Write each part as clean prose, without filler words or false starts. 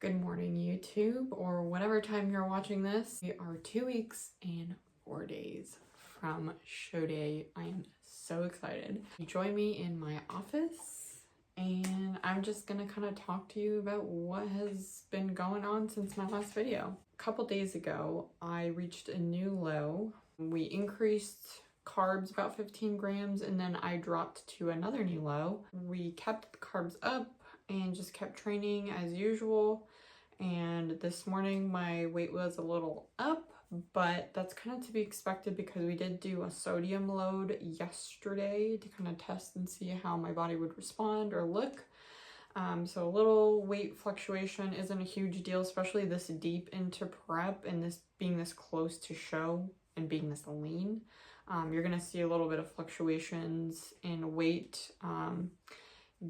Good morning, YouTube, or whatever time you're watching this. We are 2 weeks and 4 days from show day. I am so excited. Join me in my office, and I'm just gonna kind of talk to you about what has been going on since my last video. A couple days ago, I reached a new low. We increased carbs about 15 grams, and then I dropped to another new low. We kept the carbs up and just kept training as usual. And this morning my weight was a little up, but that's kind of to be expected because we did do a sodium load yesterday to kind of test and see how my body would respond or look. So a little weight fluctuation isn't a huge deal, especially this deep into prep and this being this close to show and being this lean. You're gonna see a little bit of fluctuations in weight,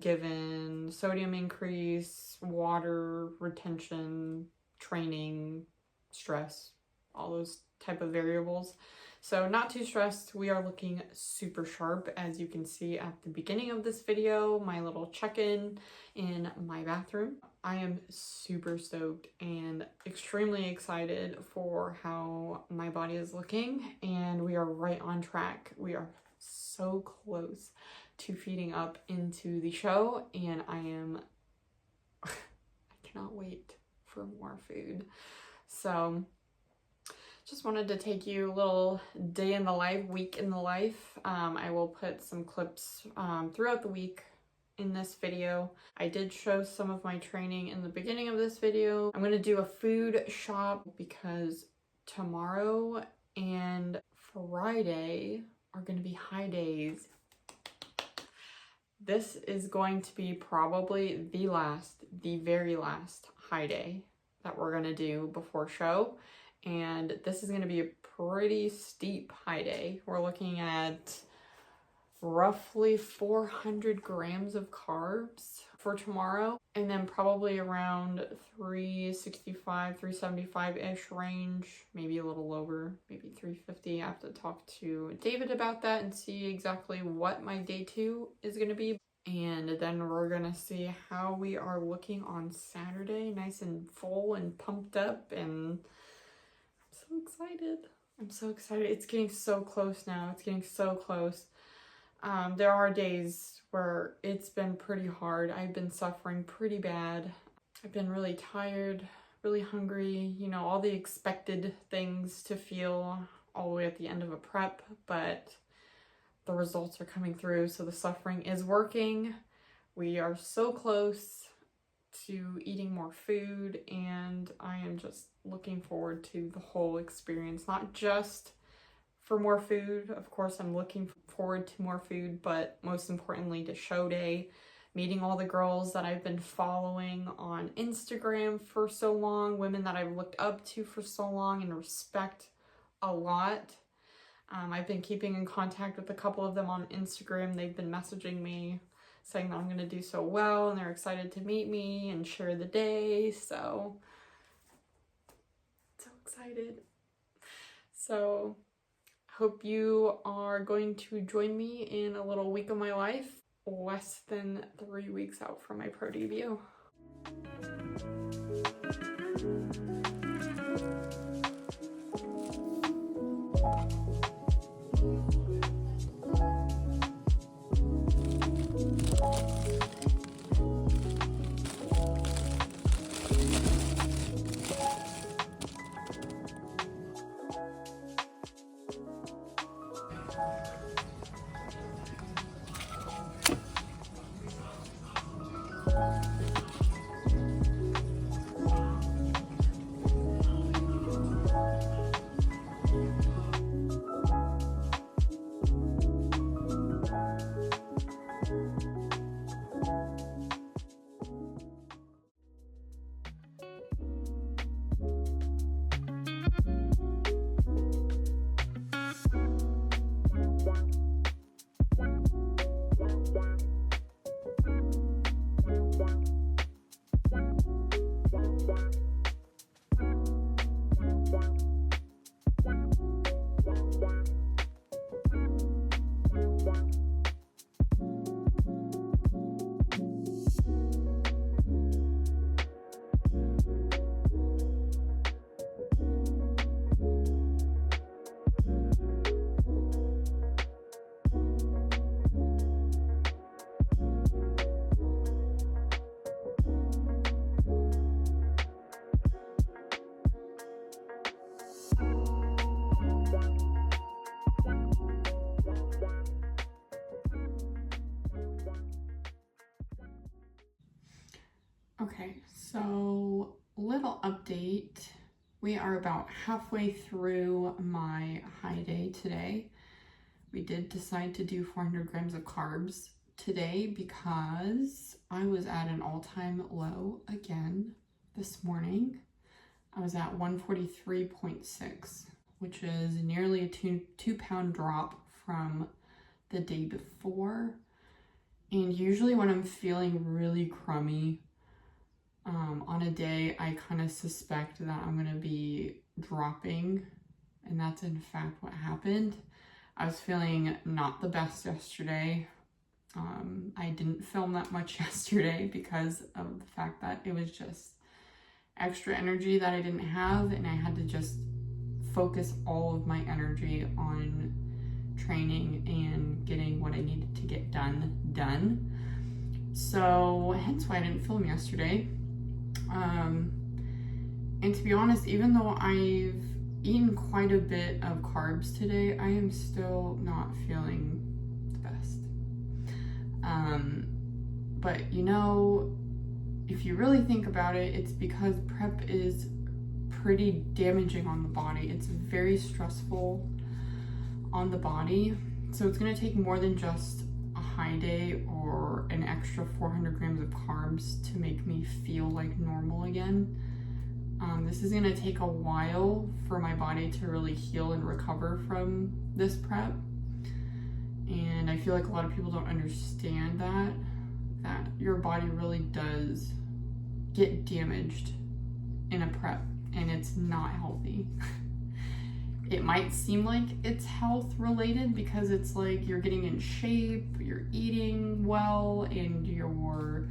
given sodium increase, water retention, training, stress, all those type of variables. So not too stressed. We are looking super sharp, as you can see at the beginning of this video, my little check-in in my bathroom. I am super stoked and extremely excited for how my body is looking, and we are right on track. We are so close to feeding up into the show, and I cannot wait for more food. So just wanted to take you a little day in the life, week in the life. I will put some clips throughout the week in this video. I did show some of my training in the beginning of this video. I'm gonna do a food shop because tomorrow and Friday are gonna be high days. This is going to be probably the very last high day that we're gonna do before show. And this is gonna be a pretty steep high day. We're looking at roughly 400 grams of carbs for tomorrow, and then probably around 365, 375-ish range, maybe a little lower, maybe 350. I have to talk to David about that and see exactly what my day 2 is gonna be. And then we're gonna see how we are looking on Saturday, nice and full and pumped up, and I'm so excited. I'm so excited. It's getting so close now. It's getting so close. There are days where it's been pretty hard. I've been suffering pretty bad. I've been really tired, really hungry, you know, all the expected things to feel all the way at the end of a prep, but the results are coming through, so the suffering is working. We are so close to eating more food, and I am just looking forward to the whole experience, not just for more food. Of course, I'm looking forward to more food, but most importantly to show day, meeting all the girls that I've been following on Instagram for so long, women that I've looked up to for so long and respect a lot. I've been keeping in contact with a couple of them on Instagram. They've been messaging me saying that I'm going to do so well, and they're excited to meet me and share the day. So excited. So hope you are going to join me in a little week of my life, less than 3 weeks out from my pro debut. Okay, so little update. We are about halfway through my high day today. We did decide to do 400 grams of carbs today because I was at an all-time low again this morning. I was at 143.6, which is nearly a two pound drop from the day before. And usually when I'm feeling really crummy, on a day, I kind of suspect that I'm going to be dropping, and that's in fact what happened. I was feeling not the best yesterday. I didn't film that much yesterday because of the fact that it was just extra energy that I didn't have, and I had to just focus all of my energy on training and getting what I needed to get done. So hence why I didn't film yesterday. And to be honest, even though I've eaten quite a bit of carbs today, I am still not feeling the best. But you know, if you really think about it, it's because prep is pretty damaging on the body. It's very stressful on the body. So it's gonna take more than just a high day or an extra 400 grams of carbs to make me feel like normal again. This is gonna take a while for my body to really heal and recover from this prep. And I feel like a lot of people don't understand that your body really does get damaged in a prep, and it's not healthy. It might seem like it's health related because it's like you're getting in shape, you're eating well, and you're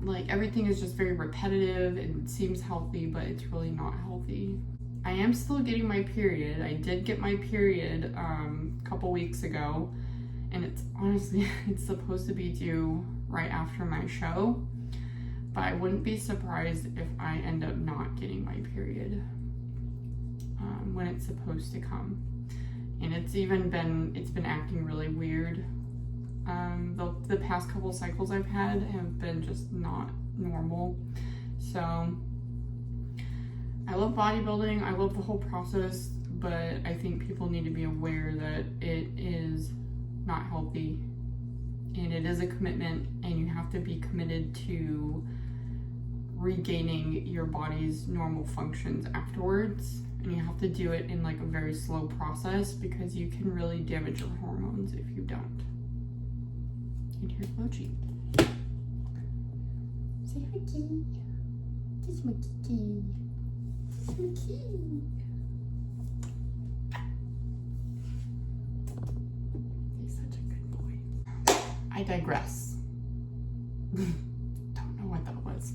like everything is just very repetitive and it seems healthy, but it's really not healthy. I am still getting my period. I did get my period a couple weeks ago, and it's honestly, it's supposed to be due right after my show, but I wouldn't be surprised if I end up not getting my period when it's supposed to come. And it's been acting really weird. The past couple cycles I've had have been just not normal. So I love bodybuilding, I love the whole process, but I think people need to be aware that it is not healthy, and it is a commitment, and you have to be committed to regaining your body's normal functions afterwards. And you have to do it in like a very slow process because you can really damage your hormones if you don't. And here's Mochi. Say hi, kitty. This is my kitty. This is my kitty. He's such a good boy. I digress. Don't know what that was.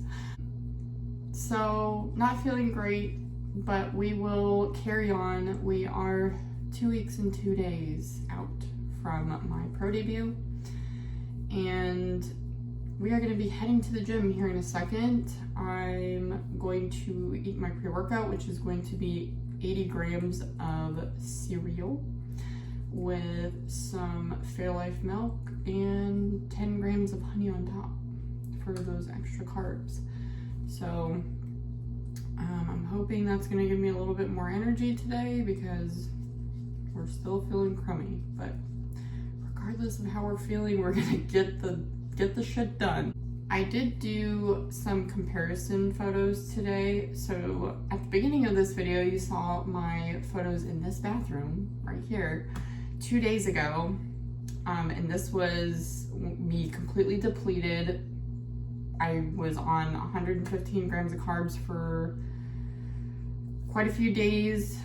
So, not feeling great, but we will carry on. We are 2 weeks and 2 days out from my pro debut, and we are going to be heading to the gym here in a second. I'm going to eat my pre-workout, which is going to be 80 grams of cereal with some Fairlife milk and 10 grams of honey on top for those extra carbs. So I'm hoping that's going to give me a little bit more energy today because we're still feeling crummy. But regardless of how we're feeling, we're going to get the shit done. I did do some comparison photos today. So at the beginning of this video, you saw my photos in this bathroom right here 2 days ago. And this was me completely depleted. I was on 115 grams of carbs for quite a few days,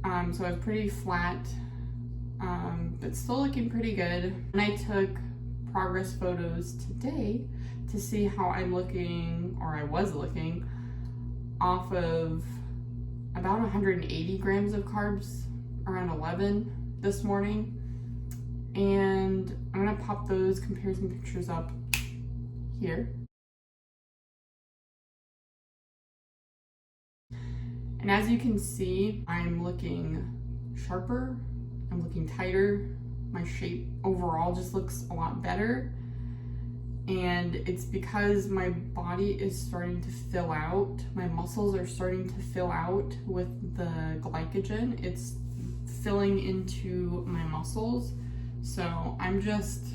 so I was pretty flat, but still looking pretty good. And I took progress photos today to see how I'm looking, or I was looking, off of about 180 grams of carbs, around 11 this morning. And I'm gonna pop those comparison pictures up here. And as you can see, I'm looking sharper, I'm looking tighter, my shape overall just looks a lot better. And it's because my body is starting to fill out. My muscles are starting to fill out with the glycogen. It's filling into my muscles. So I'm just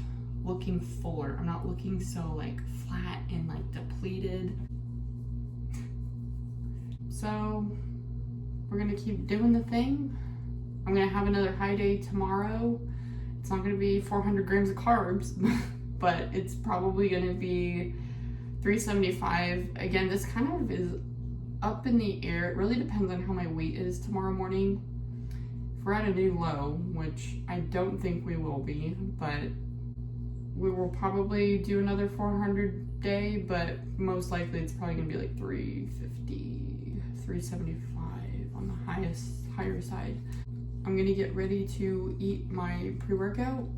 looking fuller. I'm not looking so like flat and like depleted. So we're gonna keep doing the thing. I'm gonna have another high day tomorrow. It's not gonna be 400 grams of carbs, but it's probably gonna be 375. Again, this kind of is up in the air. It really depends on how my weight is tomorrow morning. If we're at a new low, which I don't think we will be, but we will probably do another 400 day, but most likely it's probably gonna be like 350, 375 on the higher side. I'm gonna get ready to eat my pre-workout,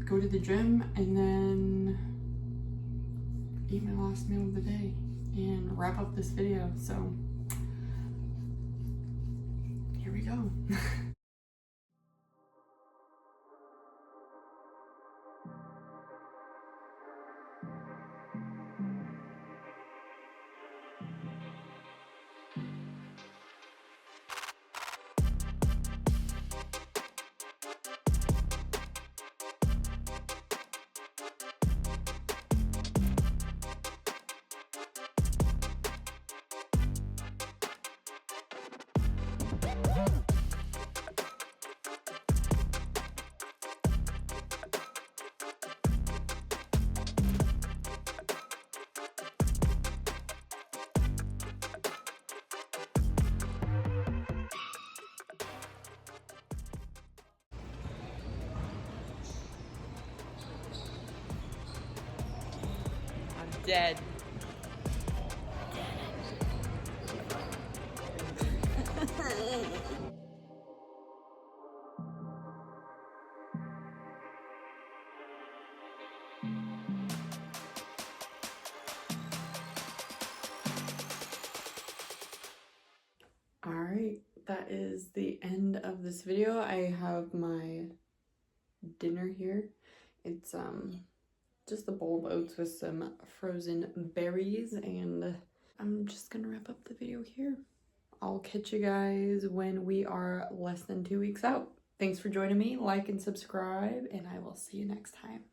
go to the gym, and then eat my last meal of the day and wrap up this video. So here we go. I'm dead. All right, that is the end of this video. I have my dinner here. It's just a bowl of oats with some frozen berries, and I'm just gonna wrap up the video here. I'll catch you guys when we are less than 2 weeks out. Thanks for joining me. Like and subscribe, and I will see you next time.